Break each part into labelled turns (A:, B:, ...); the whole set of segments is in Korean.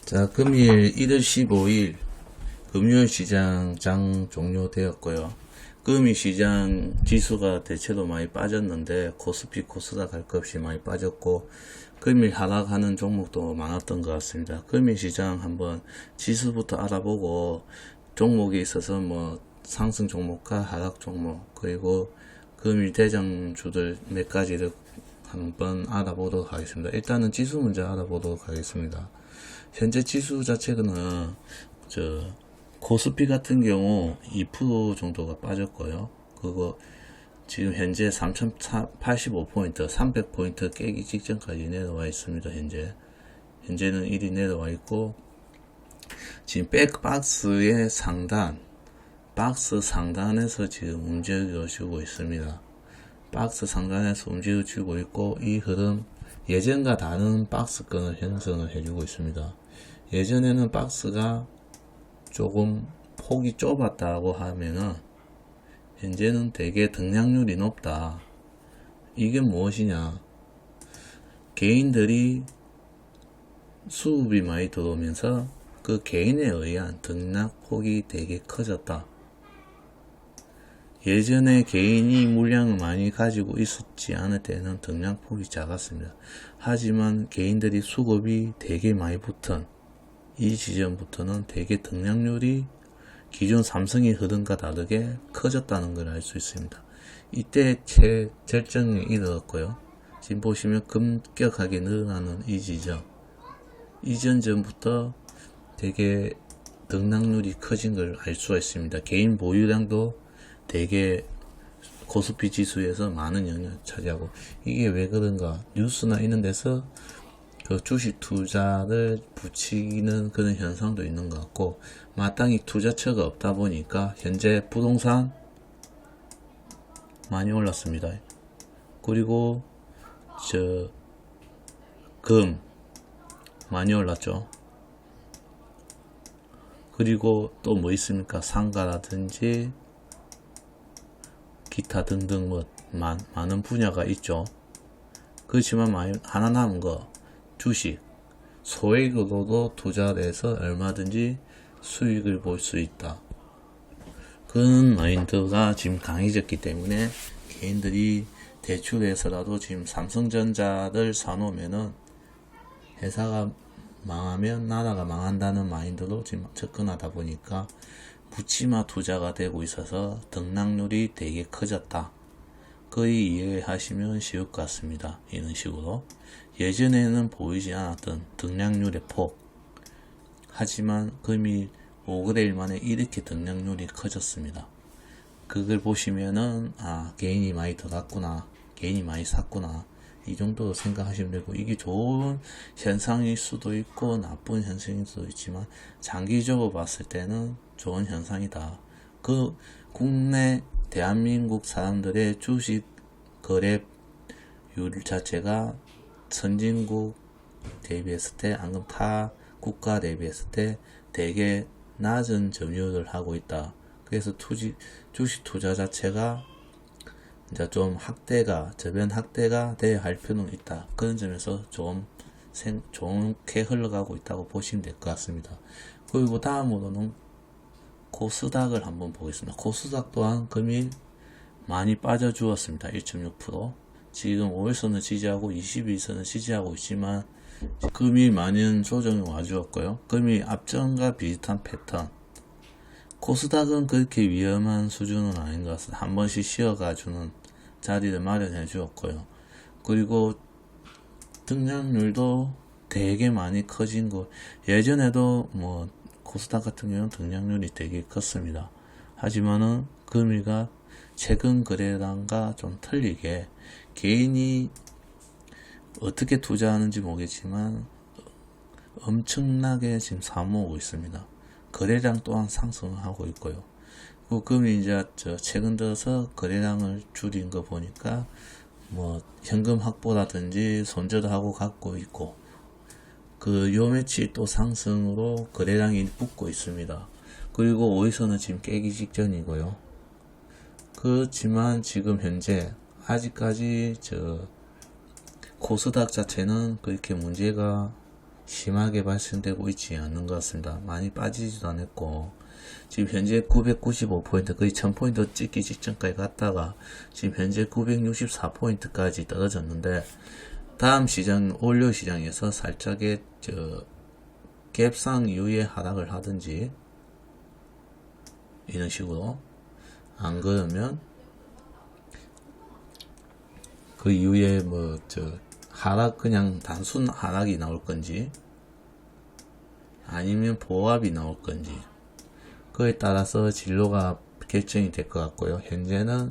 A: 자, 금일 1월 15일 금요일 시장 장 종료되었고요. 금일 시장 지수가 대체로 많이 빠졌는데 코스피, 코스닥 할 것 없이 많이 빠졌고 금일 하락하는 종목도 많았던 것 같습니다. 금일 시장 한번 지수부터 알아보고 종목에 있어서 뭐 상승 종목과 하락 종목 그리고 금일 대장주들 몇 가지를 한번 알아보도록 하겠습니다. 일단은 지수 먼저 알아보도록 하겠습니다. 현재 지수 자체는 코스피 같은 경우 2% 정도가 빠졌고요. 그거 지금 현재 3085포인트, 300포인트 깨기 직전까지 내려와 있습니다. 현재는 1이 내려와 있고 지금 백박스의 상단, 박스 상단에서 지금 움직여주고 있습니다. 박스 상단에서 움직여주고 있고 이 흐름 예전과 다른 박스권을 형성을 해주고 있습니다. 예전에는 박스가 조금 폭이 좁았다고 하면은 현재는 되게 등락률이 높다. 이게 무엇이냐? 개인들이 수급이 많이 들어오면서 그 개인에 의한 등락폭이 되게 커졌다. 예전에 개인이 물량을 많이 가지고 있었지 않을 때는 등락폭이 작았습니다. 하지만 개인들이 수급이 되게 많이 붙은 이 지점부터는 되게 등락률이 기존 삼성의 흐름과 다르게 커졌다는 걸 알 수 있습니다. 이때 최절정에 이르렀고요. 지금 보시면 급격하게 늘어나는 이 지점, 이전 전부터 되게 등락률이 커진 걸 알 수가 있습니다. 개인 보유량도 되게 코스피 지수에서 많은 영향을 차지하고 이게 왜 그런가? 뉴스나 이런 데서 그 주식 투자를 붙이는 그런 현상도 있는 것 같고 마땅히 투자처가 없다 보니까 현재 부동산 많이 올랐습니다. 그리고 금 많이 올랐죠. 그리고 또 뭐 있습니까? 상가라든지 기타 등등 뭐 많은 분야가 있죠. 그렇지만 하나 남은 거 주식 소액으로도 투자를 해서 얼마든지 수익을 볼 수 있다. 그런 마인드가 지금 강해졌기 때문에 개인들이 대출해서라도 지금 삼성전자를 사놓으면은 회사가 망하면 나라가 망한다는 마인드로 지금 접근하다 보니까 묻지마 투자가 되고 있어서 등락률이 되게 커졌다. 거의 이해하시면 쉬울 것 같습니다. 이런 식으로 예전에는 보이지 않았던 등락률의 폭, 하지만 금일 5거래일 만에 이렇게 등락률이 커졌습니다. 그걸 보시면은 개인이 많이 들어갔구나, 개인이 많이 샀구나, 이 정도 생각하시면 되고 이게 좋은 현상일 수도 있고 나쁜 현상일 수도 있지만 장기적으로 봤을 때는 좋은 현상이다. 그 국내 대한민국 사람들의 주식 거래율 자체가 선진국 대비했을 때 아니면 타 국가 대비했을 때 되게 낮은 점유율을 하고 있다. 그래서 주식 투자 자체가 이제 좀 저변 확대가 돼야 할 필요는 있다. 그런 점에서 좀 좋게 흘러가고 있다고 보시면 될 것 같습니다. 그리고 다음으로는 코스닥을 한번 보겠습니다. 코스닥 또한 금일 많이 빠져 주었습니다. 1.6%. 지금 5일선을 지지하고 21선을 지지하고 있지만 금일 많은 조정이 와주었고요. 금일 앞전과 비슷한 패턴. 코스닥은 그렇게 위험한 수준은 아닌 것 같습니다. 한 번씩 쉬어가주는 자리를 마련해 주었고요. 그리고 등락률도 되게 많이 커진 거. 예전에도 뭐 코스닥 같은 경우는 등락률이 되게 컸습니다. 하지만은 금일과 최근 거래량과 좀 틀리게 개인이 어떻게 투자하는지 모르겠지만 엄청나게 지금 사모으고 있습니다. 거래량 또한 상승하고 있고요. 금이 이제 최근 들어서 거래량을 줄인 거 보니까 뭐 현금 확보라든지 손절도 하고 갖고 있고 요 며칠 또 상승으로 거래량이 붙고 있습니다. 그리고 5일선은 지금 깨기 직전이고요. 그렇지만 지금 현재 아직까지 코스닥 자체는 그렇게 문제가 심하게 발생되고 있지 않는 것 같습니다. 많이 빠지지도 않았고, 지금 현재 995포인트, 거의 1000포인트 찍기 직전까지 갔다가, 지금 현재 964포인트까지 떨어졌는데, 다음 시장, 올려 시장에서 살짝의, 갭상 이후에 하락을 하든지, 이런 식으로, 안 그러면, 그 이후에 하락, 그냥 단순 하락이 나올 건지, 아니면 보합이 나올 건지, 그에 따라서 진로가 결정이 될 것 같고요. 현재는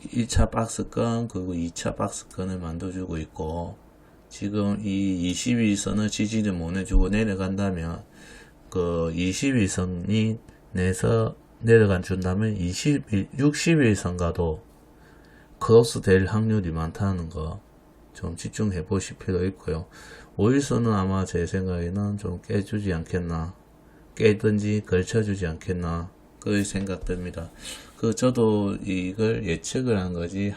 A: 1차 박스권, 그리고 2차 박스권을 만들어주고 있고, 지금 이 21선을 지지를 못 해주고 내려간다면, 그 21선이 내서 내려간 준다면 61선과도 크로스 될 확률이 많다는 거 좀 집중해 보실 필요 있고요. 5일선은 아마 제 생각에는 좀 깨주지 않겠나, 깨든지 걸쳐주지 않겠나, 그 생각 듭니다. 저도 이걸 예측을 한 거지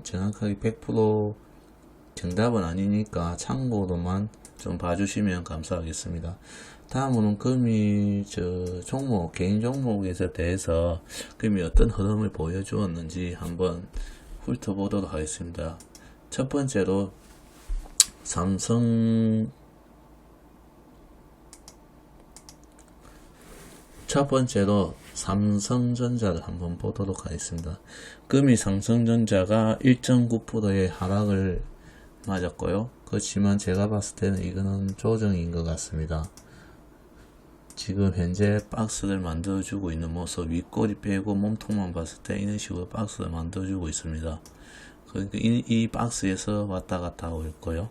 A: 정확하게 100% 정답은 아니니까 참고로만 좀 봐주시면 감사하겠습니다. 다음으로는 금이 종목, 개인 종목에 대해서 금이 어떤 흐름을 보여주었는지 한번 훑어보도록 하겠습니다. 첫 번째로 삼성전자를 한번 보도록 하겠습니다. 금이 삼성전자가 1.9%의 하락을 맞았고요. 그렇지만 제가 봤을 때는 이거는 조정인 것 같습니다. 지금 현재 박스를 만들어주고 있는 모습, 윗꼬리 빼고 몸통만 봤을 때 이런 식으로 박스를 만들어주고 있습니다. 그러니까 이 박스에서 왔다 갔다 하고 있고요.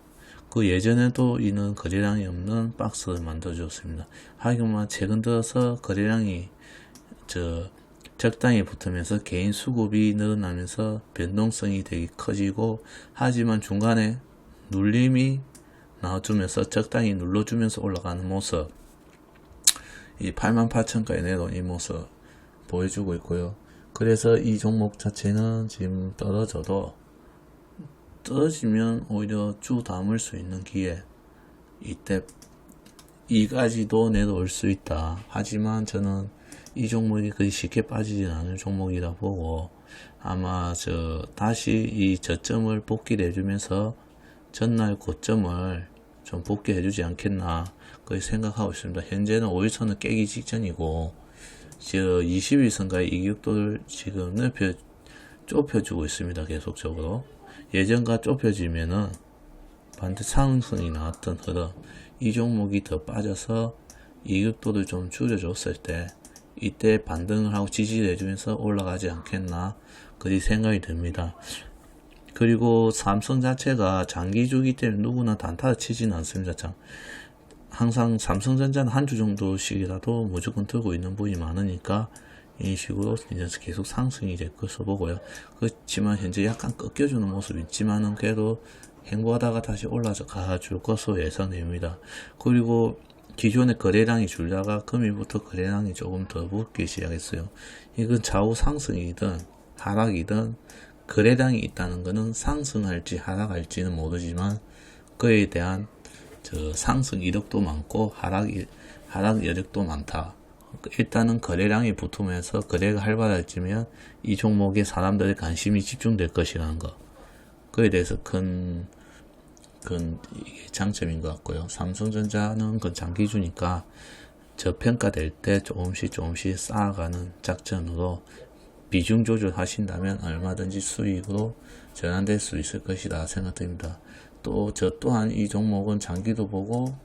A: 그 예전에도 이는 거래량이 없는 박스를 만들어줬습니다. 하지만 최근 들어서 거래량이 적당히 붙으면서 개인 수급이 늘어나면서 변동성이 되게 커지고, 하지만 중간에 눌림이 나와주면서 적당히 눌러주면서 올라가는 모습, 이 88,000까지 내려온 이 모습 보여주고 있고요. 그래서 이 종목 자체는 지금 떨어지면 오히려 주 담을 수 있는 기회, 이때 이까지도 내려올 수 있다. 하지만 저는 이 종목이 그리 쉽게 빠지진 않을 종목이라 보고, 아마 다시 이 저점을 복귀를 해주면서 전날 고점을 좀 복귀해 주지 않겠나 그렇게 생각하고 있습니다. 현재는 5일선을 깨기 직전이고, 21선과의 이격도를 지금 좁혀주고 있습니다. 계속적으로. 예전과 좁혀지면은 반드시 상승이 나왔던 흐름, 이 종목이 더 빠져서 이격도를 좀 줄여줬을 때, 이때 반등을 하고 지지를 해주면서 올라가지 않겠나 그리 생각이 듭니다. 그리고 삼성 자체가 장기주기 때문에 누구나 단타를 치지는 않습니다. 항상 삼성전자는 한 주 정도씩이라도 무조건 들고 있는 분이 많으니까 이 식으로 이제 계속 상승이 될 것으로 보고요. 그렇지만 현재 약간 꺾여주는 모습이 있지만은 그래도 행보하다가 다시 올라가 줄 것으로 예상됩니다. 그리고 기존의 거래량이 줄다가 금일부터 거래량이 조금 더 붙기 시작했어요. 이건 좌우 상승이든 하락이든 거래량이 있다는 것은 상승할지 하락할지는 모르지만 그에 대한 상승 이력도 많고 하락 여력도 많다. 일단은 거래량이 붙으면서 거래가 활발해지면 이 종목에 사람들의 관심이 집중될 것이라는 것, 그에 대해서 큰 이게 장점인 것 같고요. 삼성전자는 그 장기주니까 저평가될 때 조금씩 쌓아가는 작전으로 비중 조절 하신다면 얼마든지 수익으로 전환될 수 있을 것이다 생각됩니다. 저 또한 이 종목은 장기도 보고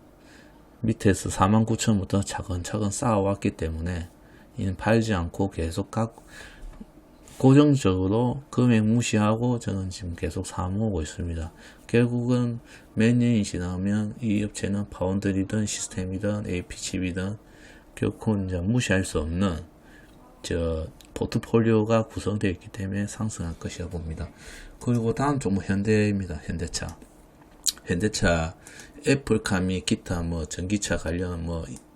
A: 밑에서 49,000부터 차근차근 쌓아왔기 때문에 이는 팔지 않고 계속 고정적으로 금액 무시하고 저는 지금 계속 사모으고 있습니다. 결국은 몇 년이 지나면 이 업체는 파운드리든 시스템이든 AP칩이든 결코 이제 무시할 수 없는 포트폴리오가 구성되어 있기 때문에 상승할 것이라 봅니다. 그리고 다음 종목 현대입니다. 현대차 애플카미 기타 전기차 관련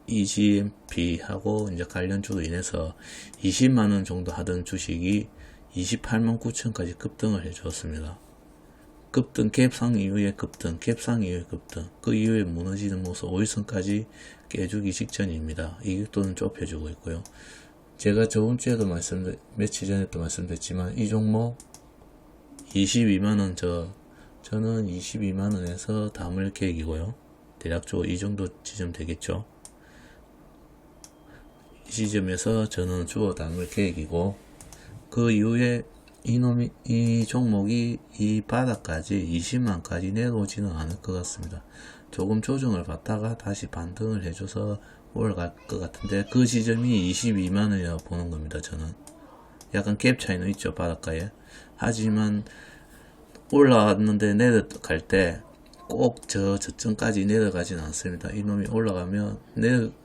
A: EGMP하고 이제 관련주로 인해서 20만원 정도 하던 주식이 28만 9천까지 급등을 해 주었습니다. 급등, 갭상 이후에 급등, 갭상 이후에 급등, 그 이후에 무너지는 모습 5일선까지 깨주기 직전입니다. 이격도는 좁혀주고 있고요. 제가 저번주에도 며칠 전에도 말씀드렸지만 이 종목 22만원 저는 22만원에서 담을 계획이고요. 대략적으로 이 정도 지점 되겠죠. 이 지점에서 저는 주어 담을 계획이고, 그 이후에 이 종목이 이 바닥까지 20만까지 내려오지는 않을 것 같습니다. 조금 조정을 받다가 다시 반등을 해줘서 올라갈 것 같은데, 그 지점이 22만원이라고 보는 겁니다. 저는 약간 갭 차이는 있죠, 바닥가에. 하지만 올라왔는데 내려갈 때 꼭 저점까지 내려가진 않습니다. 이놈이 올라가면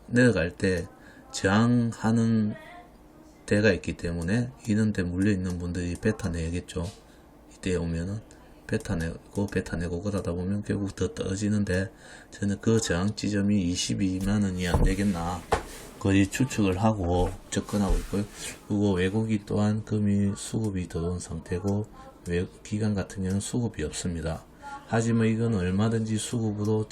A: 내려갈 때 저항하는 데가 있기 때문에 이런데 물려있는 분들이 뱉어내겠죠. 이때 오면은 뱉어내고 그러다 보면 결국 더 떨어지는데, 저는 그 저항 지점이 22만원이 안 되겠나 거의 추측을 하고 접근하고 있고요. 그리고 외국인 또한 금이 수급이 들어온 상태고, 기관 같은 경우는 수급이 없습니다. 하지만 이건 얼마든지 수급으로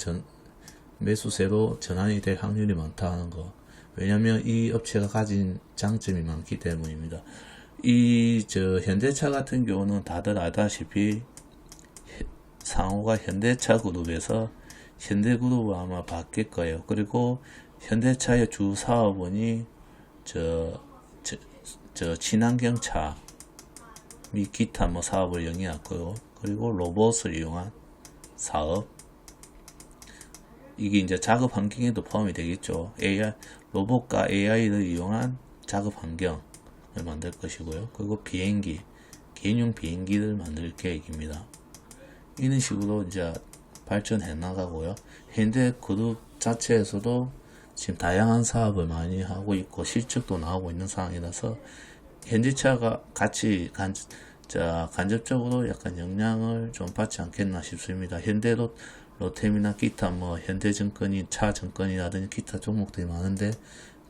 A: 매수세로 전환이 될 확률이 많다는 거. 왜냐면 이 업체가 가진 장점이 많기 때문입니다. 현대차 같은 경우는 다들 알다시피 상호가 현대차 그룹에서 현대그룹으로 아마 바뀔 거예요. 그리고 현대차의 주 사업원이 친환경차 및 기타 사업을 영위하고요. 그리고 로봇을 이용한 사업, 이게 이제 작업 환경에도 포함이 되겠죠. 로봇과 AI를 이용한 작업 환경을 만들 것이고요. 그리고 개인용 비행기를 만들 계획입니다. 이런 식으로 이제 발전해 나가고요. 현대그룹 자체에서도 지금 다양한 사업을 많이 하고 있고 실적도 나오고 있는 상황이라서 현대차가 같이 간접적으로 약간 영향을 좀 받지 않겠나 싶습니다. 롯데미나 기타 현대증권이 차증권이라든지 기타 종목들이 많은데,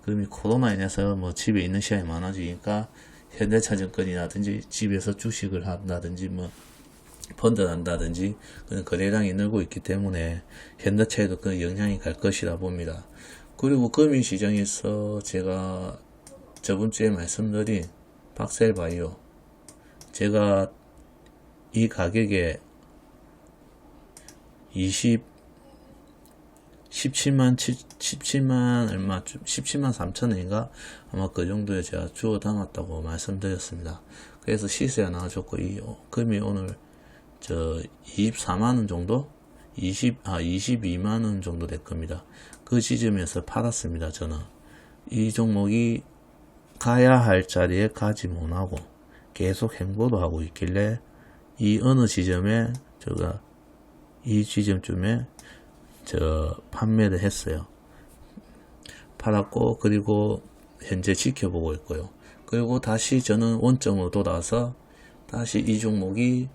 A: 그럼이 코로나 인해서 집에 있는 시간이 많아지니까 현대차증권이라든지 집에서 주식을 한다든지 펀드를 한다든지 그런 거래량이 늘고 있기 때문에 현대차에도 그 영향이 갈 것이라 봅니다. 그리고 금융시장에서 제가 저번주에 말씀드린 박셀바이오, 제가 이 가격에 17만 얼마, 17만 3천원인가? 아마 그 정도에 제가 주워 담았다고 말씀드렸습니다. 그래서 시세가 나와줬고, 금이 오늘 24만원 정도? 22만원 정도 될 겁니다. 그 지점에서 팔았습니다, 저는. 이 종목이 가야 할 자리에 가지 못하고 계속 행보도 하고 있길래, 이 어느 지점에 이 지점쯤에 판매를 했어요. 팔았고, 그리고 현재 지켜보고 있고요. 그리고 다시 저는 원점으로 돌아와서 다시 이 종목이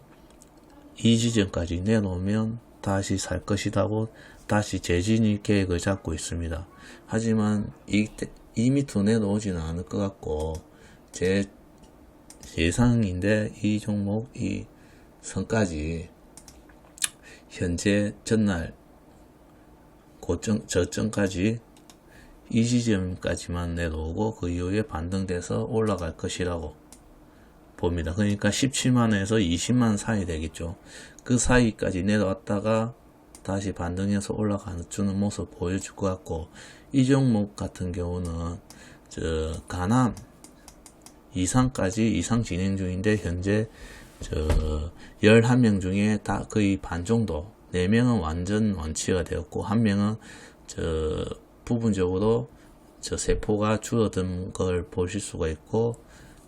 A: 이 지점까지 내놓으면 다시 살 것이라고 다시 재진입 계획을 잡고 있습니다. 하지만 이 밑으로 내려오지는 않을 것 같고, 제 예상인데 이 종목 이 선까지 현재 전날 저점까지 이 지점까지만 내려오고 그 이후에 반등돼서 올라갈 것이라고 봅니다. 그러니까 17만원에서 20만원 사이 되겠죠. 그 사이까지 내려왔다가 다시 반등해서 올라가주는 모습 보여줄 것 같고, 이 종목 같은 경우는 가남 이상 진행 중인데, 현재 11명 중에 다 거의 반 정도, 4명은 완전 완치가 되었고 1명은 부분적으로 세포가 줄어든 걸 보실 수가 있고,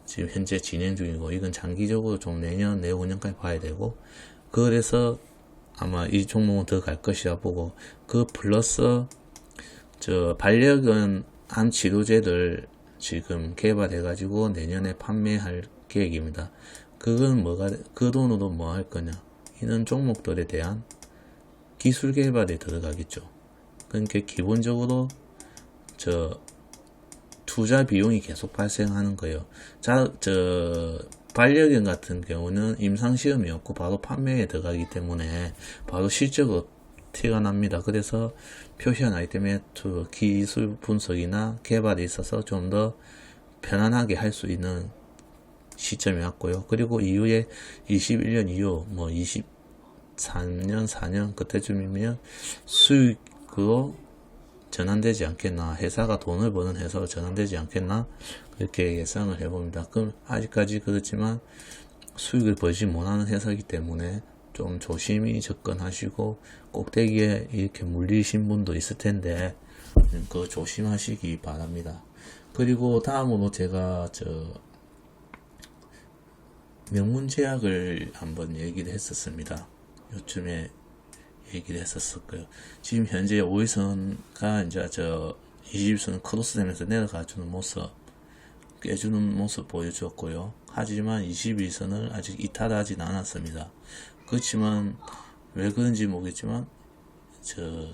A: 지금 현재 진행 중이고, 이건 장기적으로 좀 내년, 내후년까지 봐야 되고, 그래서 아마 이 종목은 더 갈 것이라 보고, 그 플러스 반려견 암 치료제를 지금 개발해 가지고 내년에 판매할 계획입니다. 그건 그 돈으로 뭐 할 거냐, 이런 종목들에 대한 기술 개발에 들어가겠죠. 그러니까 기본적으로 투자 비용이 계속 발생하는 거예요. 반려견 같은 경우는 임상시험이 없고 바로 판매에 들어가기 때문에 바로 실적으로 티가 납니다. 그래서 표시한 아이템의 기술 분석이나 개발에 있어서 좀 더 편안하게 할 수 있는 시점이 왔고요. 그리고 이후에 21년 이후 23년 4년 그때쯤이면 수익으로 전환되지 않겠나, 회사가 돈을 버는 회사로 전환되지 않겠나, 그렇게 예상을 해봅니다. 그럼 아직까지 그렇지만 수익을 벌지 못하는 회사이기 때문에 좀 조심히 접근하시고, 꼭대기에 이렇게 물리신 분도 있을 텐데 그거 조심하시기 바랍니다. 그리고 다음으로 제가 명문제약을 한번 얘기를 했었습니다. 요즘에 얘기를 했었었고요. 지금 현재 5위선가 이제 20위선 크로스되면서 내려가주는 모습, 깨주는 모습 보여주었고요. 하지만 22선을 아직 이탈하진 않았습니다. 그렇지만 왜 그런지 모르겠지만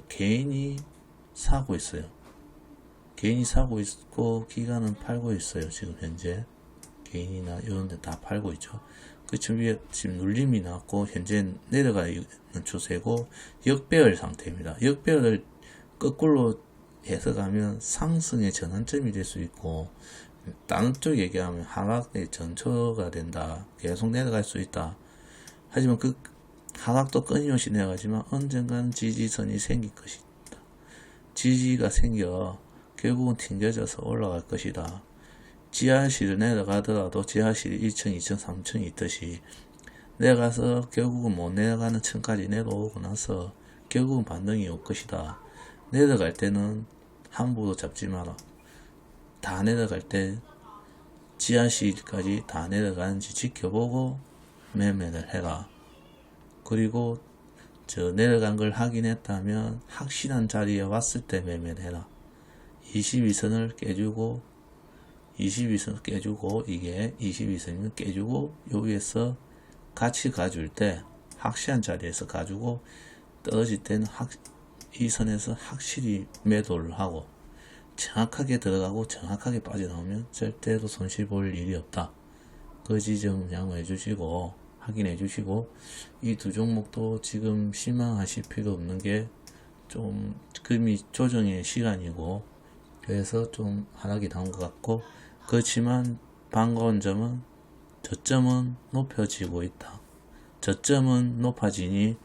A: 개인이 사고 있어요. 개인이 사고 있고 기관은 팔고 있어요. 지금 현재 개인이나 이런 데 다 팔고 있죠. 그쯤 위에 지금 눌림이 나왔고 현재 내려가는 추세고 역배열 상태입니다. 역배열을 거꾸로 해석하면 상승의 전환점이 될 수 있고, 다른 쪽 얘기하면 하락의 전초가 된다. 계속 내려갈 수 있다. 하지만 그 하락도 끊임없이 내려가지만 언젠가는 지지선이 생길 것이다. 지지가 생겨 결국은 튕겨져서 올라갈 것이다. 지하실을 내려가더라도 지하실이 1층, 2층, 3층이 있듯이 내려가서 결국은 못 내려가는 층까지 내려오고 나서 결국은 반등이 올 것이다. 내려갈 때는 함부로 잡지 마라. 다 내려갈 때 지하실까지 다 내려가는지 지켜보고 매매를 해라. 그리고 내려간 걸 확인했다면 확실한 자리에 왔을 때 매매를 해라. 22선을 깨주고 22선 깨주고, 이게 22선이면 깨주고 요 위에서 같이 가줄 때 확실한 자리에서 가지고 떨어질 때는 이 선에서 확실히 매도를 하고 정확하게 들어가고 정확하게 빠져나오면 절대로 손실 볼 일이 없다. 그 지점 양호해 주시고 확인해 주시고, 이 두 종목도 지금 실망하실 필요 없는 게 좀 금리 조정의 시간이고, 그래서 좀 하락이 나온 것 같고, 그렇지만 반가운 점은 저점은 높여지고 있다. 저점은 높아지니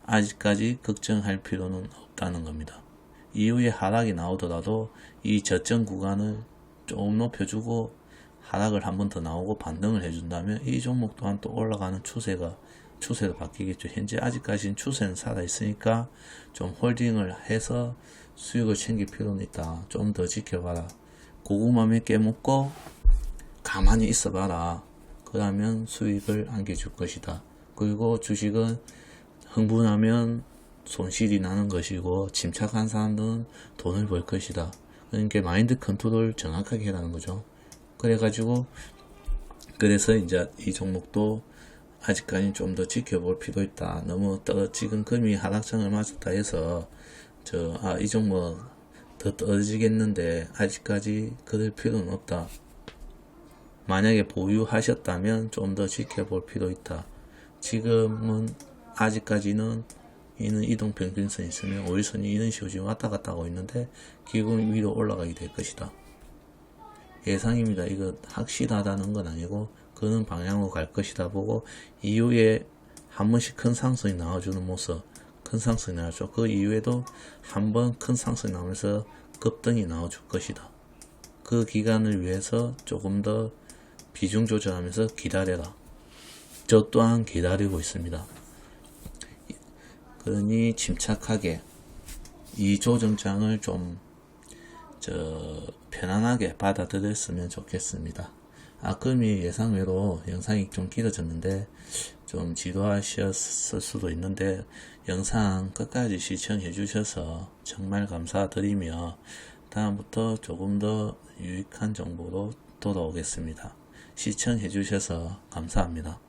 A: 아직까지 걱정할 필요는 없다는 겁니다. 이후에 하락이 나오더라도 이 저점 구간을 조금 높여주고 하락을 한 번 더 나오고 반등을 해준다면 이 종목 또한 또 올라가는 추세로 바뀌겠죠. 현재 아직까지는 추세는 살아있으니까 좀 홀딩을 해서 수익을 챙길 필요는 있다. 좀 더 지켜봐라. 고구마 몇 개 먹고 가만히 있어봐라. 그러면 수익을 안겨줄 것이다. 그리고 주식은 흥분하면 손실이 나는 것이고 침착한 사람들은 돈을 벌 것이다. 그러니까 마인드 컨트롤 정확하게 해라는 거죠. 그래서 이제 이 종목도 아직까지 좀 더 지켜볼 필요 있다. 너무 지금 금이 하락장을 맞았다 해서 이 종목 더 떨어지겠는데 아직까지 그럴 필요는 없다. 만약에 보유하셨다면 좀 더 지켜볼 필요 있다. 지금은 아직까지는 이는 이동평균선이 있으면 5일선이 이런 식으로 지금 왔다 갔다 하고 있는데 기금 위로 올라가게 될 것이다. 예상입니다. 이거 확실하다는 건 아니고 그런 방향으로 갈 것이다 보고, 이후에 한 번씩 큰 상승이 나와주는 모습, 큰 상승이 나왔죠. 그 이후에도 한 번 큰 상승이 나오면서 급등이 나와줄 것이다. 그 기간을 위해서 조금 더 비중 조절하면서 기다려라. 저 또한 기다리고 있습니다. 그러니 침착하게 이 조정장을 좀 편안하게 받아들였으면 좋겠습니다. 금이 예상외로 영상이 좀 길어졌는데 좀 지루하셨을 수도 있는데 영상 끝까지 시청해 주셔서 정말 감사드리며 다음부터 조금 더 유익한 정보로 돌아오겠습니다. 시청해 주셔서 감사합니다.